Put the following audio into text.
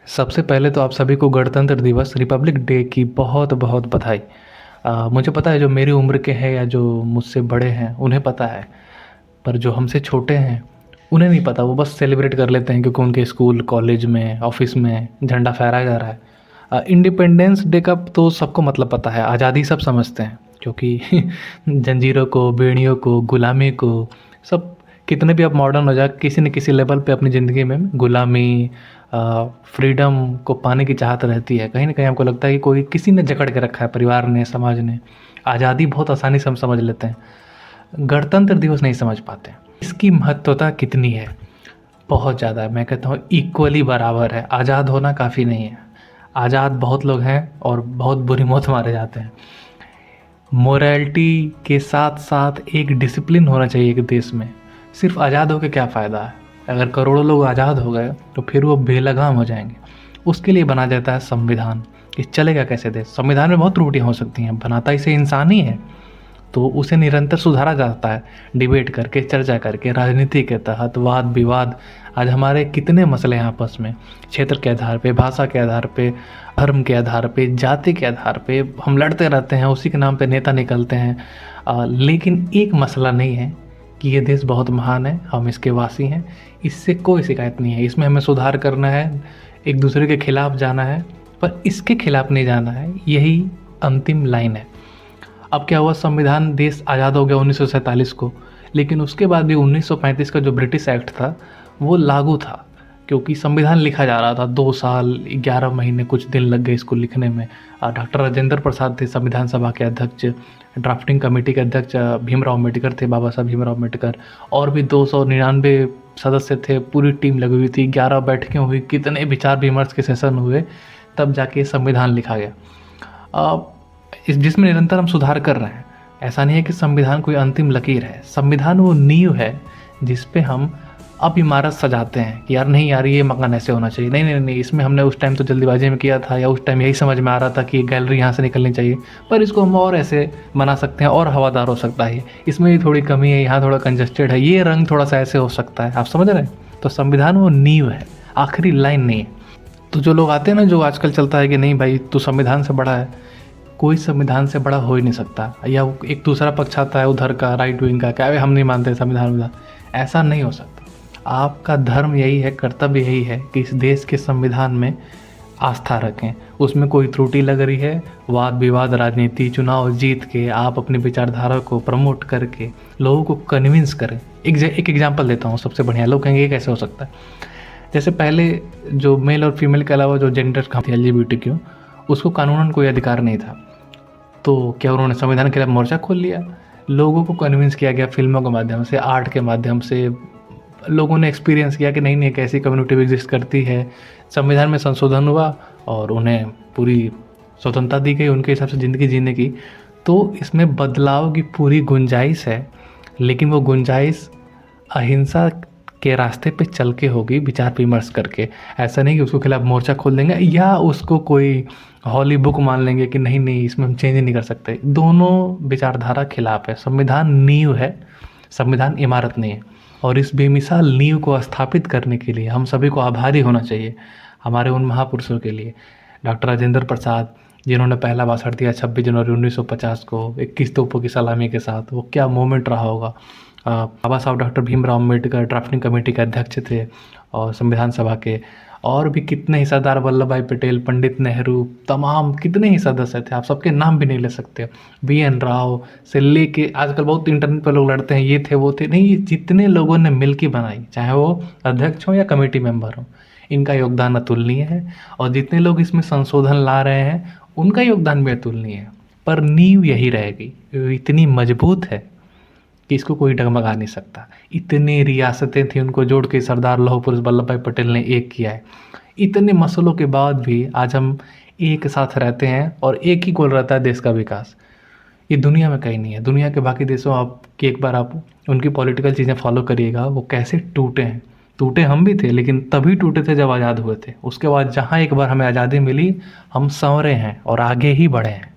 सबसे पहले तो आप सभी को गणतंत्र दिवस रिपब्लिक डे की बहुत बहुत बधाई। मुझे पता है जो मेरी उम्र के हैं या जो मुझसे बड़े हैं उन्हें पता है, पर जो हमसे छोटे हैं उन्हें नहीं पता। वो बस सेलिब्रेट कर लेते हैं क्योंकि उनके स्कूल कॉलेज में ऑफिस में झंडा फहराया जा रहा है। इंडिपेंडेंस डे का तो सबको मतलब पता है, आज़ादी सब समझते हैं क्योंकि जंजीरों को, बेड़ियों को, गुलामी को, सब कितने भी आप मॉडर्न हो जाए किसी न किसी लेवल पे अपनी ज़िंदगी में गुलामी, फ्रीडम को पाने की चाहत रहती है। कहीं न कहीं आपको लगता है कि कोई किसी ने जकड़ के रखा है, परिवार ने, समाज ने। आज़ादी बहुत आसानी से हम समझ लेते हैं, गणतंत्र दिवस नहीं समझ पाते। इसकी महत्वता कितनी है? बहुत ज़्यादा है। मैं कहता हूँ इक्वली बराबर है। आज़ाद होना काफ़ी नहीं है। आज़ाद बहुत लोग हैं और बहुत बुरी मौत मारे जाते हैं। मोरालिटी के साथ साथ एक डिसिप्लिन होना चाहिए एक देश में। सिर्फ आज़ाद होकर क्या फ़ायदा है? अगर करोड़ों लोग आज़ाद हो गए तो फिर वो बेलगाम हो जाएंगे। उसके लिए बना जाता है संविधान कि चलेगा कैसे देश। संविधान में बहुत त्रुटियाँ हो सकती हैं, बनाता इसे इंसान ही है, तो उसे निरंतर सुधारा जाता है, डिबेट करके, चर्चा करके, राजनीति के तहत, वाद विवाद। आज हमारे कितने मसले हैं आपस में, क्षेत्र के आधार पे, भाषा के आधार पे, धर्म के आधार पे, जाति के आधार पे हम लड़ते रहते हैं, उसी के नाम पे नेता निकलते हैं। लेकिन एक मसला नहीं है कि ये देश बहुत महान है, हम इसके वासी हैं, इससे कोई शिकायत नहीं है। इसमें हमें सुधार करना है, एक दूसरे के खिलाफ जाना है, पर इसके खिलाफ नहीं जाना है, यही अंतिम लाइन है। अब क्या हुआ, संविधान, देश आज़ाद हो गया 1947 को, लेकिन उसके बाद भी 1935 का जो ब्रिटिश एक्ट था वो लागू था, क्योंकि संविधान लिखा जा रहा था। 2 साल 11 महीने कुछ दिन लग गए इसको लिखने में। डॉक्टर राजेंद्र प्रसाद थे संविधान सभा के अध्यक्ष, ड्राफ्टिंग कमेटी के अध्यक्ष भीमराव अम्बेडकर थे, बाबा साहब भीमराव अम्बेडकर, और भी 299 सदस्य थे, पूरी टीम लगी हुई थी, 11 बैठकें हुई, कितने विचार विमर्श के सेशन हुए, तब जाके संविधान लिखा गया। इस जिसमें निरंतर हम सुधार कर रहे हैं। ऐसा नहीं है कि संविधान कोई अंतिम लकीर है। संविधान वो नींव है जिस पे हम अब इमारत सजाते हैं कि यार नहीं यार ये मकान ऐसे होना चाहिए, नहीं नहीं नहीं, इसमें हमने उस टाइम तो जल्दीबाजी में किया था, या उस टाइम यही समझ में आ रहा था कि गैलरी यहाँ से निकलनी चाहिए, पर इसको हम और ऐसे बना सकते हैं और हवादार हो सकता है, इसमें भी थोड़ी कमी है, यहाँ थोड़ा कंजस्टेड है, ये रंग थोड़ा सा ऐसे हो सकता है। आप समझ रहे हैं? तो संविधान वो नींव है, आखिरी लाइन नहीं है। तो जो लोग आते हैं ना, जो आजकल चलता है कि नहीं भाई तू संविधान से बड़ा है, कोई संविधान से बड़ा हो ही नहीं सकता। या एक दूसरा पक्ष आता है उधर का, राइट विंग का, क्या हम नहीं मानते संविधान। ऐसा नहीं हो सकता। आपका धर्म यही है, कर्तव्य यही है कि इस देश के संविधान में आस्था रखें। उसमें कोई त्रुटि लग रही है, वाद विवाद, राजनीति, चुनाव जीत के आप अपनी विचारधारा को प्रमोट करके लोगों को कन्विंस करें। एक एग्जांपल देता हूँ सबसे बढ़िया। लोग कहेंगे ये कैसे हो सकता है? जैसे पहले जो मेल और फीमेल के अलावा जो जेंडर का LGBTQ, उसको कानूनन कोई अधिकार नहीं था। तो क्या उन्होंने संविधान के खिलाफ मोर्चा खोल लिया? लोगों को कन्विंस किया गया, फिल्मों के माध्यम से, आर्ट के माध्यम से लोगों ने एक्सपीरियंस किया कि नहीं नहीं, एक ऐसी कम्युनिटी भी एग्जिस्ट करती है। संविधान में संशोधन हुआ और उन्हें पूरी स्वतंत्रता दी गई उनके हिसाब से ज़िंदगी जीने की। तो इसमें बदलाव की पूरी गुंजाइश है, लेकिन वो गुंजाइश अहिंसा के रास्ते पे चल के होगी, विचार विमर्श करके। ऐसा नहीं कि उसको खिलाफ मोर्चा खोल देंगे या उसको कोई हॉली बुक मान लेंगे कि नहीं नहीं इसमें हम चेंज नहीं कर सकते। दोनों विचारधारा खिलाफ है। संविधान नींव है, संविधान इमारत नहीं है। और इस बेमिसाल नींव को स्थापित करने के लिए हम सभी को आभारी होना चाहिए, हमारे उन महापुरुषों के लिए। डॉक्टर राजेंद्र प्रसाद, जिन्होंने पहला भाषण दिया 26 जनवरी 1950 को 21 तोपों की सलामी के साथ। वो क्या मोमेंट रहा होगा। बाबा साहब doctor Bhimrao Ambedkar drafting committee के अध्यक्ष थे और संविधान सभा के। और भी कितने ही, सरदार वल्लभ भाई पटेल, पंडित नेहरू, तमाम कितने ही सदस्य थे, आप सबके नाम भी नहीं ले सकते। BN राव से लेके, आजकल बहुत इंटरनेट पर लोग लड़ते हैं ये थे वो थे, नहीं, ये जितने लोगों ने मिल के बनाई, चाहे वो अध्यक्ष हो या कमेटी मेंबर हो, इनका योगदान अतुलनीय है। और जितने लोग इसमें संशोधन ला रहे हैं उनका योगदान भी अतुलनीय है। पर नींव यही रहेगी, इतनी मजबूत है कि इसको कोई डगमगा नहीं सकता। इतनी रियासतें थी, उनको जोड़ के सरदार लौह पुरुष वल्लभ भाई पटेल ने एक किया है। इतने मसलों के बाद भी आज हम एक साथ रहते हैं और एक ही गोल रहता है, देश का विकास। ये दुनिया में कहीं नहीं है। दुनिया के बाकी देशों आप कि एक बार आप उनकी पॉलिटिकल चीज़ें फॉलो करिएगा, वो कैसे टूटे हैं। टूटे हम भी थे, लेकिन तभी टूटे थे जब आज़ाद हुए थे। उसके बाद जहाँ एक बार हमें आज़ादी मिली, हम संवरे हैं और आगे ही बढ़े हैं।